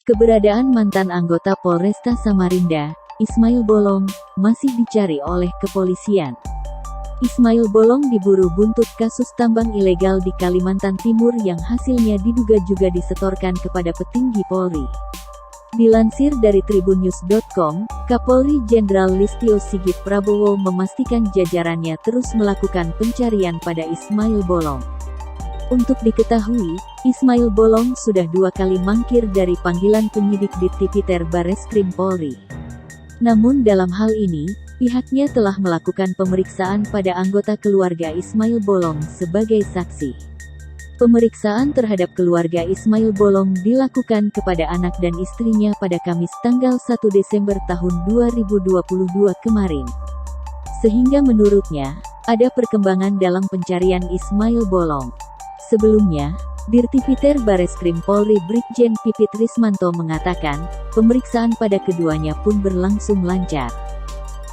Keberadaan mantan anggota Polresta Samarinda, Ismail Bolong, masih dicari oleh kepolisian. Ismail Bolong diburu buntut kasus tambang ilegal di Kalimantan Timur yang hasilnya diduga juga disetorkan kepada petinggi Polri. Dilansir dari tribunnews.com, Kapolri Jenderal Listio Sigit Prabowo memastikan jajarannya terus melakukan pencarian pada Ismail Bolong. Untuk diketahui, Ismail Bolong sudah 2 kali mangkir dari panggilan penyidik Ditipiter Bareskrim Polri. Namun dalam hal ini, pihaknya telah melakukan pemeriksaan pada anggota keluarga Ismail Bolong sebagai saksi. Pemeriksaan terhadap keluarga Ismail Bolong dilakukan kepada anak dan istrinya pada Kamis tanggal 1 Desember tahun 2022 kemarin. Sehingga menurutnya, ada perkembangan dalam pencarian Ismail Bolong. Sebelumnya, Dirtipiter Bareskrim Polri Brigjen Pipit Rismanto mengatakan, pemeriksaan pada keduanya pun berlangsung lancar.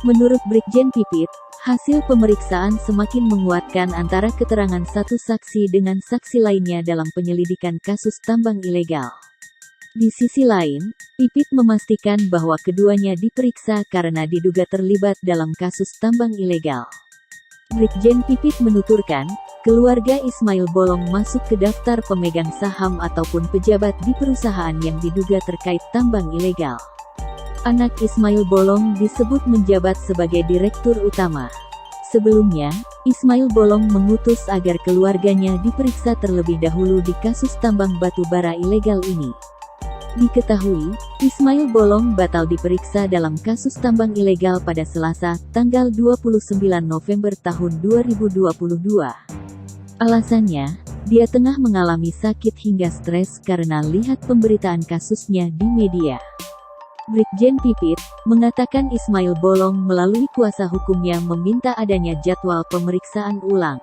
Menurut Brigjen Pipit, hasil pemeriksaan semakin menguatkan antara keterangan satu saksi dengan saksi lainnya dalam penyelidikan kasus tambang ilegal. Di sisi lain, Pipit memastikan bahwa keduanya diperiksa karena diduga terlibat dalam kasus tambang ilegal. Brigjen Pipit menuturkan, keluarga Ismail Bolong masuk ke daftar pemegang saham ataupun pejabat di perusahaan yang diduga terkait tambang ilegal. Anak Ismail Bolong disebut menjabat sebagai direktur utama. Sebelumnya, Ismail Bolong mengutus agar keluarganya diperiksa terlebih dahulu di kasus tambang batu bara ilegal ini. Diketahui, Ismail Bolong batal diperiksa dalam kasus tambang ilegal pada Selasa, tanggal 29 November tahun 2022. Alasannya, dia tengah mengalami sakit hingga stres karena lihat pemberitaan kasusnya di media. Brigjen Pipit mengatakan Ismail Bolong melalui kuasa hukumnya meminta adanya jadwal pemeriksaan ulang.